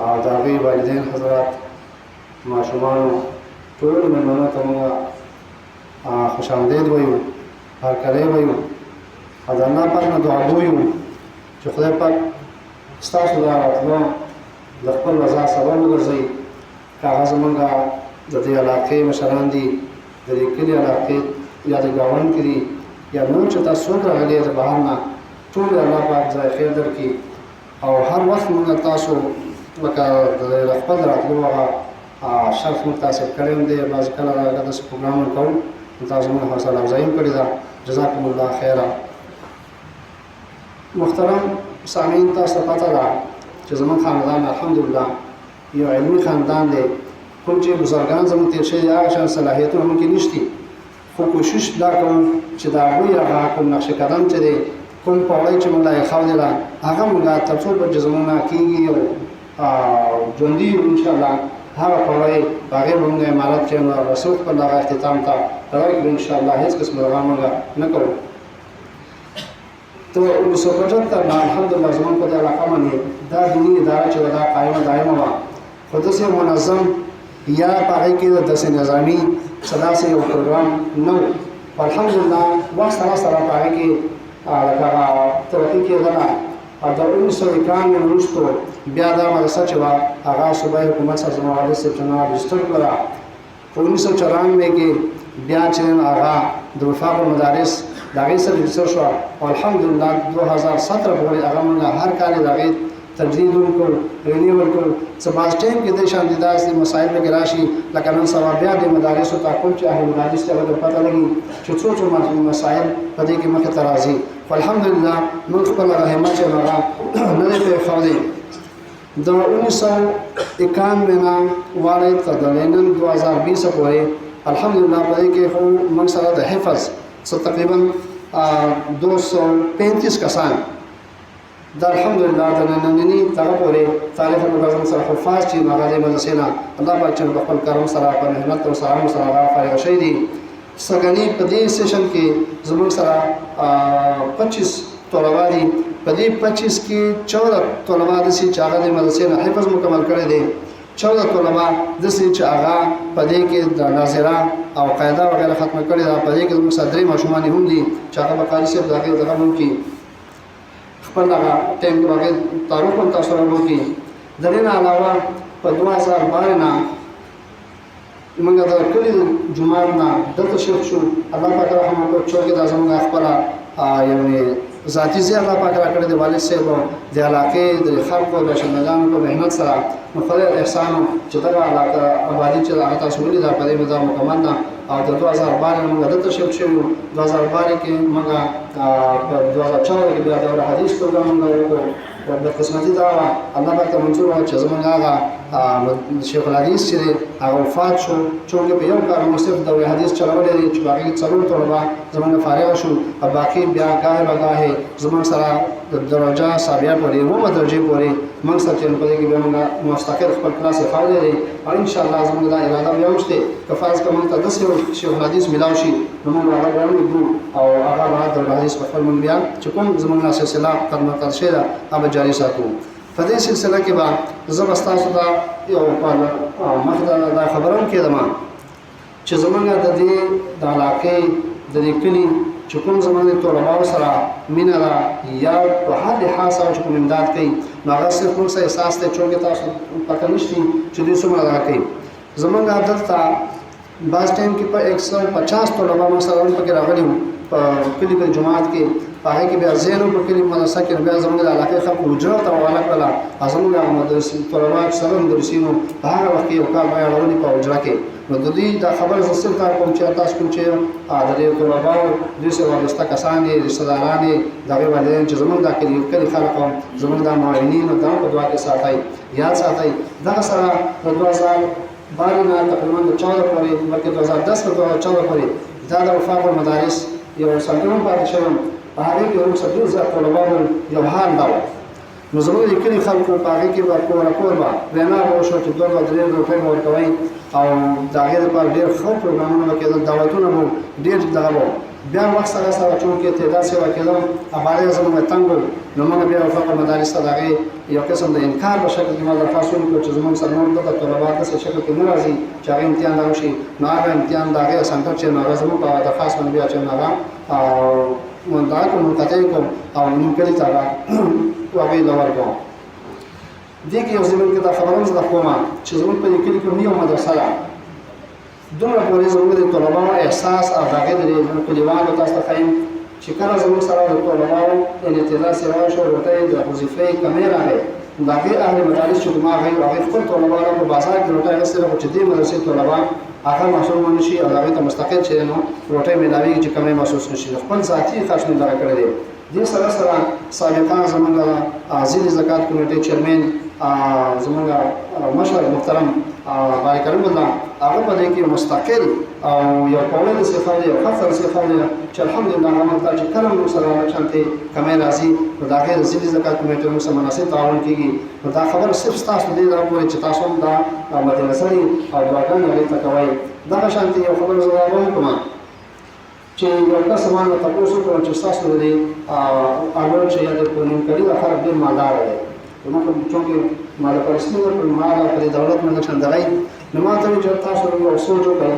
او د هغوی والدین حضرات ماشومانو ټولو مېلمنو ته موږ خوش آمدید وایو هرکلی وایو او د الله پاک نه دعاګو یو چې خدای پاک ستاسو دا راتلو د خپل رضا سبب وګرځوي که هغه زموږ د دې علاقې مشران دي د دې کلي علاقې یا د ګاونډ کې دي یا نور چې تاسو څوک راغلي د بهر نه ټول الله پاک ځای خیر درکړي او هر وخت موږ تاسو لکه د خپل راتلو هغه شرط موږ تاسو کړی دی بعضې کله هغه داسې پروګرامونه کوو تاسو موږ حوصله افزایي کړې ده جزاکم الله خیره محترم سامعین تاسو ته پته ده چې زموږ خاندان الحمدلله یو علمي خاندان دی کوم چې بزرګان زموږ تېر شوي هغه شان صلاحیتونه موږ کې نشته خو کوشش دا کوم چې د هغوی هغه کوم نقش قدم چې دی کوم پوړی چې موږ لا ایښودله هغه موږ تر څو پورې چې زموږ نه کېږي او ژوندي یو انشاءالله هغه پوړی په هغې به موږ عمارت چې نو رسول خپل هغه اختتام ته راوړي کړو انشاءالله هېڅ قسم دغه موږ نه کوو تو 1975 نه الحمدلله زموږ په دې علاقه باندې دا دیني اداره چې دا قایمه دایمه وه خو داسې منظم یا په هغې کې داسې نظامي څه داسې یو پروګرام نه و الحمدلله وخت سره سره په هغې کې لکه هغه ترقي کېدله د 1991 وروستو بیا دا مدرسه چې وه هغه صوبایي حکومت سره زما والد صاحب چې نه رجسټر کړله په 1994 کې بیا چې هغه د وفاق المدارس د هغې سره رجسټر شوه او الحمدلله 2017 پورې هغه موږ هر کال د هغې تجدید وکړو رینیول کړو څه بعض ټایم کې دې شان دي داسې مسایل پکې راشي لکه نن سبا بیا د مدارسو ته کوم چې اهل مدارس ته هغه پته لګي چې څو څو مسایل په دې کې مخې ته راځي خو الحمدلله موږ خپل همت چې هغه نه دی پرېښودی د 1991 نه واړی تر د نن 2020 پورې الحمدلله په دې کې خو موږ سره د حفظ تقریبا 235 کسان دا الحمدلله د ننني دغه پورې تاریخ منظم سره حفاظ چې هغه د مدرسې نه الله پاک چې په خپل کرم سره په محنت او سلام سره هغه فارغ شوي دي سګنی په دې سیشن کې زموږ سره 25 طلبا دي په دې 25 کې 14 طلبا دي چې هغه د مدرسې نه حفظ مکمل کړی دي 14 طلبا داسې چې هغه په دې کې د ناظره او قاعده وغیره ختمه کړې ده په دې کې زموږ سره 3 ماشومان هم دي چې هغه به قاري صاحب د هغې دغه هم کې خپل هغه ټایم کې هغې تعارف هم تاسو سره وکړي د دې نه علاوه په 2012 نه موږ د کلي د جومات نه دلته شفت شو الله پاک رحم وکړو چې دا زموږ خپله یعنې ذاتي ځای الله پاک راکړی د والد صاحب د علاقې د خلکو د شندګانو په محنت سره نو خدای احسان چې دغه علاقه آبادي چې هغه تاسو ولیده په دې مدار مکمل نه او د 2012 موږ دلته شفت شوي 2012 کې موږ په 2014 کې بیا د حدیث پروګرام موږ وکړو بدقسمتي دا وه الله پاک ته منظور وه چې زموږ هغه شیخ الحدیث چې دی هغه وفات شو چونکې په یو کال موږ صرف د حدیث چلولی دی چې په هغې کې 4 طلبه زموږ فارغه شو او باقي بیا ګاهې به ګاهې زموږ سره د درجه ثابیه پورې 9 درجې پورې موږ سره چې په دې کې بیا موږ مستقل خپل کلاس ایښودی دی او انشاءالله زموږ دا اراده بیا هم شته که فرض که موږ ته داسې یو شیخ الحدیث میلاو شي نو موږ هغه بیا ولیږدو او هغه به د الحدیث په خپل موږ بیا چې کوم زموږ نه سلسله قدمه شوې ده هغه جاري ساتو په دې سلسله کې به زه به ستاسو ته یو مخې ته دا خبره هم کېدم چې زموږ د دې د علاقې د دې کلي چې کوم زموږ د طلباو سره مینه ده یا په هر لحاظ سره چې کوم امداد کوي نو هغه صرف موږ سره احساس دی چونکې تاسو پته نشته چې دوی څومره دغه کوي زموږ دلته بعض ټایم کې په 150 طلبا موږ سره هم پکې راغلي وو په کلي په جومات کې په هغې کې بیا ذهن په کلي مدرسه کې بیا زموږ د علاقې خلکو حجره ته حواله کړله او زموږ هغه طلبا چې سره مدرسینو په هغه وخت کې یو کال به یې اړولي په حجره کې نو د دوی دا خبره زه صرف دا کوم چې تاسو کوم چې د دې طلباو دوی سره وابسته کسان دي رشته داران دي د هغې والدین چې زموږ دا کلي خلک او زموږ دا معاونین او دا په دعا کې ساتئ یاد ساتئ دغه سره د 2012 نه تقریبا د 14 پورې بلکې 2010 نه 2014 پورې دا د وفاق المدارس یو سلګون پاتې شوم په هغې کې هم څلور زیات طلباو یو حال دا و نو زموږ د کلي خلکو په هغې کې به کور به وینا به وشوه چې 2 او 3 روپۍ به ورکوئ او د هغې لپاره ډېر ښه پروګرامونه به کېدل دعوتونه به ډېر دغه به بیا وخت سره سره چونکې تعداد سیوا کېدو اباړې زموږ تنګ نو موږ بیا فقط مدارس ته دغه یو قسم د انکار په شکل کې ما درخواست وکړو چې زموږ سره نور د طلبات په شکل کې نه راځي چې هغه امتحان راوشي نو هغه امتحان د هغې سنټر چې نو هغه زموږ په درخواست باندې بیا چې نو هغه منتها کوم منقطع کوم او نیم کلي ته هغې له ورکوم دې کې یو زموږ کې دا خبره هم زده کومه چې زموږ په دې کلي کې یو مدرسه ده دومره پورې زموږ د طلباو احساس او د هغې د کلیوالو تاسو ته ښیم چې کله زموږ سره د طلباو انعتدال سیوا شو ورته د وظیفې کمې راغی د هغې اهل مدارس چې ما هغې خپل طلبا را په بازار کې روټۍ اخیستې خو چې دې مدرسې طلبا هغه محصول نه شي او هغې ته مستقل چې نو روټۍ میلاویږي چې کمې محسوس نه شي خپل ذاتي خرڅ نه دغه کړی دی دې سره سره سابقا زموږ ځینې زکات کمیټې چیرمن زموږ مشر محترم بای کریم الله هغه په دې کې مستقل او یو قوي صفه دی او خاصه صفه دی چې الحمدلله هغه ته چې کلم نو سره شانتي کمې راځي نو دا غیر ځینې زکات کمیټې نو سره مناسب تعاون کیږي نو دا خبر صرف تاسو دې راپورې چې تاسو هم دا مدرسې او دواګانې لري تکوي دا شانتي یو خبر زما کوم چې یو کس باندې تاسو کوم چې تاسو لري اول چې یاد کوم کړي دا خبر ډیر مالدار دی نو کوم چې مال پرستی ورکړي مال او د دولت نه څنګه نو ما ته چې تاسو یو سوچ وکړئ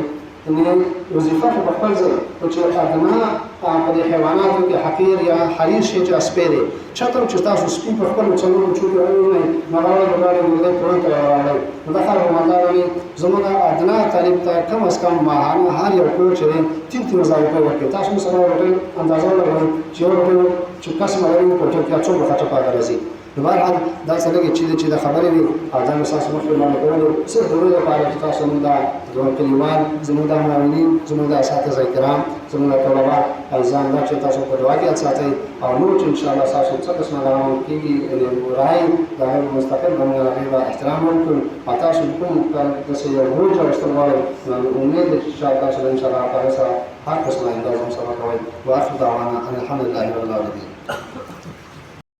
ان وظیفه په خپل ځای او چې ادنا په حیواناتو کې حقیر یا حریص شي چې اسپېره چاته چې تاسو سپي په خپل څلورو چوکۍ راوړئ نو هغه د غاړې موږ پرون ته راوړئ نو دا خبره مالداري زموږ ادنا طالب ته کم از کم ماهانه هر یو کور چې 3000 روپۍ ورکړي تاسو سره ورته اندازه لګوئ چې ورته چې کس مړی په ټول کې څو خطر پاتې راځي نو بهرحال دا څه لګي چې دا خبرې وي او دا اساس مخکې باندې کولو صرف د ورځې لپاره چې تاسو موږ دا کلیوال زموږ د معاونین زموږ د اساتذه کرام زموږ د طلبا ایزان دا چې تاسو په دعا کې ساتئ او نور چې انشاءالله تاسو څه قسمه روان کېږي رایې د هغې مستقل باندې هغې به احترام وکړو او تاسو کوم داسې یو روج راوستل غواړئ نو امید ده چې شاید تاسو به انشاءالله په هغې سره هر قسمه انداز هم سره کوئ واخر دعوانا ان الحمدلله رب العالمین